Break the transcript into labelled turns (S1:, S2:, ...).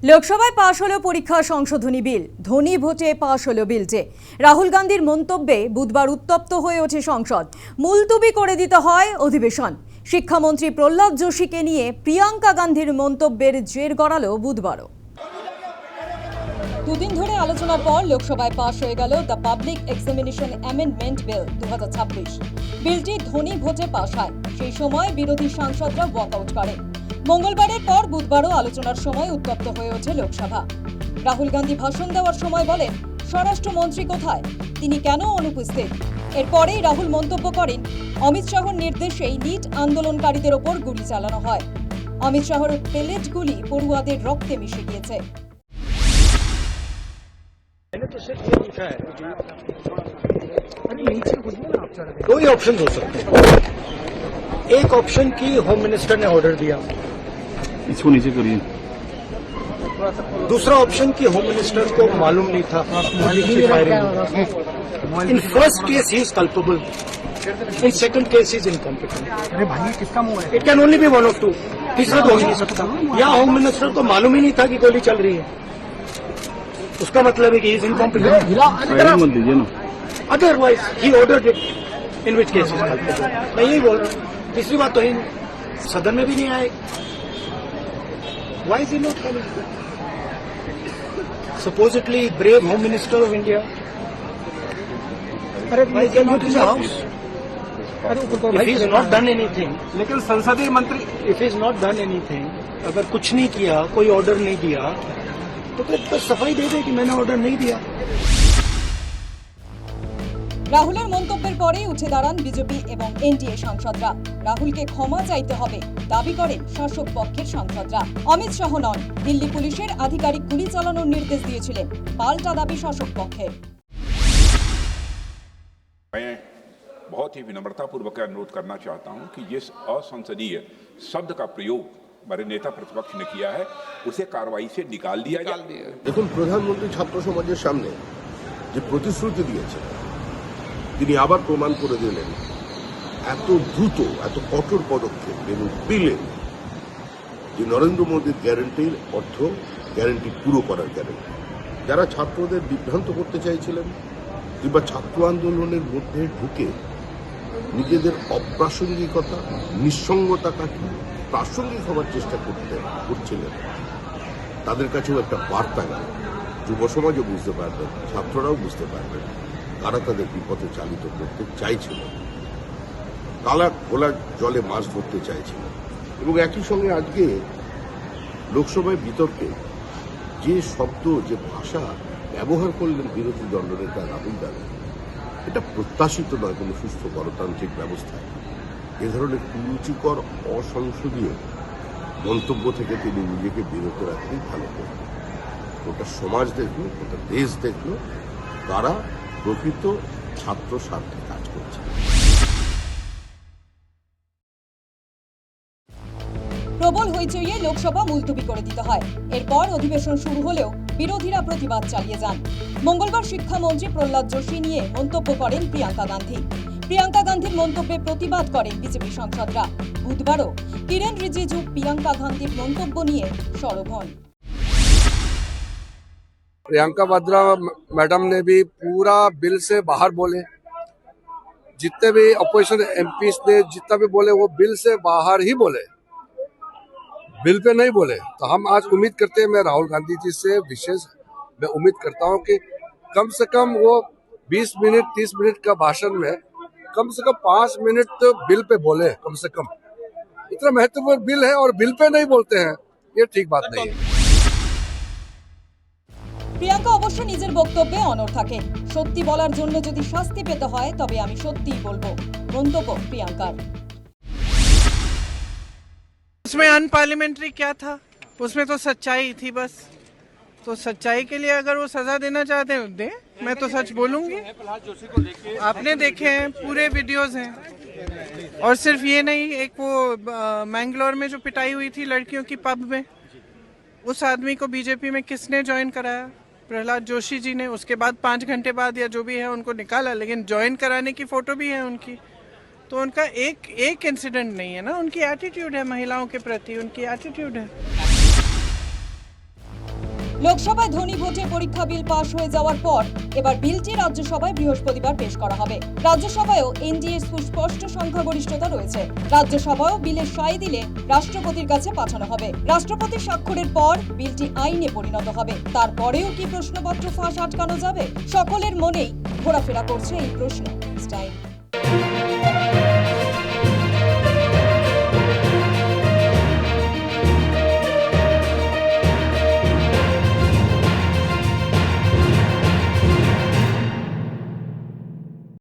S1: লোকসভায় পাশ হলো পরীক্ষা সংশোধনী বিল। ধনী ভোটে পাশ হলো বিলটি। রাহুল গান্ধীর মন্তব্যে বুধবার উত্তপ্ত হয়ে ওঠে সংসদ। মুলতুবি করে দিতে হয় অধিবেশন। শিক্ষামন্ত্রী প্রহ্লাদ যোশীকে নিয়ে প্রিয়াঙ্কা গান্ধীর মন্তব্যের জের গড়ালো বুধবারও। দুদিন ধরে আলোচনার পর লোকসভায় পাশ হয়ে গেল the public examination amendment bill 2026। বিলটি ধনী ভোটে পাশ হয়। সেই সময় বিরোধী সাংসদরা ওয়াকআউট করে। মঙ্গলবারের পর বুধবারও আলোচনার সময় উত্তপ্ত হয়ে ওঠে লোকসভা। রাহুল গান্ধী ভাষণ দেওয়ার সময় বলেন, স্বরাষ্ট্রমন্ত্রী কোথায়, তিনি কেন অনুপস্থিত? এরপরেই রাহুল মন্তব্য করেন, অমিত শাহর নির্দেশেই নিট আন্দোলনকারীদের ওপর গুলি চালানো হয়। অমিত শাহর পেলেট গুলি পড়ুয়াদের রক্তে মিশে গিয়েছে।
S2: दो ही ऑप्शन हो सकते हैं। एक ऑप्शन की होम मिनिस्टर ने ऑर्डर दिया,
S3: इसको नीचे करिए।
S2: दूसरा ऑप्शन की होम मिनिस्टर को मालूम नहीं था in first case he is culpable, in second case is incompetent.
S4: अरे भाई किसका मुंह है?
S2: It can only be one of two. तीसरा तो हो ही नहीं सकता। या होम मिनिस्टर को मालूम ही नहीं था कि गोली चल रही है, उसका मतलब है कि इज इनकॉम्पिटेंट।
S3: मत दीजिए ना।
S2: Otherwise he ordered it, in which case is culpable. मैं यही बोल रहा हूँ। तीसरी बात तो ही सदन में भी नहीं आए। Why is he not coming? Supposedly brave Home Minister of India. Why can you to the house? If he has not done anything,
S4: लेकिन संसदीय मंत्री
S2: if he has not done anything, अगर कुछ नहीं किया, कोई ऑर्डर नहीं दिया, तो फिर तो सफाई दे दे कि मैंने ऑर्डर नहीं दिया।
S1: রাহুলের মন্তব্যের পরেই উঠে দাঁড়ান বিজেপি এবং এনডিএ সাংসদরা। রাহুলকে ক্ষমা চাইতে হবে দাবি করেন শাসক পক্ষের সাংসদরা। অমিত শাহ নন, দিল্লি পুলিশের আধিকারিক গুলি চালানোর নির্দেশ দিয়েছিলেন, পাল্টা দাবি শাসক পক্ষের।
S5: मैं बहुत ही विनम्रतापूर्वक अनुरोध करना चाहता हूं कि जिस असंसदीय शब्द का प्रयोग हमारे नेता प्रतिपक्ष ने किया है उसे कार्रवाई से निकाल दिया जाए।
S6: দেখুন, প্রধানমন্ত্রী ছাত্র সমাজের সামনে যে প্রতিশ্রুতি দিয়েছেন, তিনি আবার প্রমাণ করে দিলেন এত দ্রুত, এত কঠোর পদক্ষেপ এবং পেলেন যে নরেন্দ্র মোদীর গ্যারান্টির অর্থ গ্যারান্টি পুরো করার গ্যারান্টি। যারা ছাত্রদের বিভ্রান্ত করতে চাইছিলেন কিংবা ছাত্র আন্দোলনের মধ্যে ঢুকে নিজেদের অপ্রাসঙ্গিকতা, নিঃসঙ্গতা কাটিয়ে প্রাসঙ্গিক হওয়ার চেষ্টা করছিলেন, তাদের কাছেও একটা বার্তা গেল। যুব সমাজও বুঝতে পারবেন, ছাত্ররাও বুঝতে পারবেন কারা তাদের বিপথে চালিত করতে চাইছিল, কালা খোলা জলে মাছ ধরতে চাইছিল। এবং একই সঙ্গে আজকে লোকসভায় বিতর্কে যে শব্দ, যে ভাষা ব্যবহার করলেন বিরোধী দলনেতা রাহুল গান্ধী, এটা প্রত্যাশিত নয় কোনো সুস্থ গণতান্ত্রিক ব্যবস্থায়। এ ধরনের কুরুচিকর অসংসদীয় মন্তব্য থেকে তিনি নিজেকে বিরত রাখতেই ভালো করবেন। ওটা সমাজ দেখলো, ওটা দেশ দেখলো কারা প্রকৃত ছাত্র স্বার্থে কাজ করছে।
S1: প্রবল হইচইয়ে লোকসভা মুলতবি করে দিতে হয়। এরপর অধিবেশন শুরু হলেও বিরোধীরা প্রতিবাদ চালিয়ে যান। মঙ্গলবার শিক্ষামন্ত্রী প্রহ্লাদ যোশী নিয়ে মন্তব্য করেন প্রিয়াঙ্কা গান্ধী। প্রিয়াঙ্কা গান্ধীর মন্তব্যে প্রতিবাদ করেন বিজেপি সাংসদরা। বুধবারও কিরেন রিজিজু প্রিয়াঙ্কা গান্ধীর মন্তব্য নিয়ে সরব হন।
S7: प्रियंका वाड्रा मैडम ने भी पूरा बिल से बाहर बोले। जितने भी अपोजिशन एमपीज ने जितना भी बोले वो बिल से बाहर ही बोले, बिल पे नहीं बोले। तो हम आज उम्मीद करते हैं, मैं राहुल गांधी जी से विशेष मैं उम्मीद करता हूं कि कम से कम वो 20 मिनट 30 मिनट का भाषण में कम से कम 5 मिनट तो बिल पे बोले। कम से कम इतना महत्वपूर्ण बिल है और बिल पे नहीं बोलते हैं, ये ठीक बात नहीं है।
S1: প্রিয়াঙ্কা অবশ্য নিজের বক্তব্যে অনড় থাকেন। সত্যি বলার জন্য যদি শাস্তি পেতে হয় তবে আমি সত্যিই বলবো, মন্তব্য প্রিয়াঙ্কার।
S8: उसमें अनपार्लियामेंट्री क्या था? उसमें तो सच्चाई थी बस। तो सच्चाई के लिए अगर वो सजा देना चाहते हैं दे, मैं तो सच बोलूंगी। आपने देखे हैं, पूरे वीडियोस हैं। और सिर्फ ये नहीं, एक वो मैंगलोर में जो पिटाई हुई थी लड़कियों की पब में, उस आदमी को बीजेपी में किसने ज्वाइन कराया? प्रहलाद जोशी जी ने। उसके बाद 5 घंटे बाद या जो भी है उनको निकाला, लेकिन ज्वाइन कराने की फोटो भी है उनकी। तो उनका एक इंसिडेंट नहीं है ना, उनकी एटीट्यूड है महिलाओं के प्रति, उनकी एटीट्यूड है।
S1: লোকসভায় ধ্বনি ভোটে পরীক্ষা বিল পাশ হয়ে যাওয়ার পর এবার বিলটি রাজ্যসভায় বৃহস্পতিবার পেশ করা হবে। রাজ্যসভায়ও এনডিএর সুস্পষ্ট সংখ্যাগরিষ্ঠতা রয়েছে। রাজ্যসভায়ও বিলে সাই দিলে রাষ্ট্রপতির কাছে পাঠানো হবে। রাষ্ট্রপতির স্বাক্ষরের পর বিলটি আইনে পরিণত হবে। তারপরেও কি প্রশ্নপত্র ফাঁস আটকানো যাবে? সকলের মনেই ঘোরাফেরা করছে এই প্রশ্ন।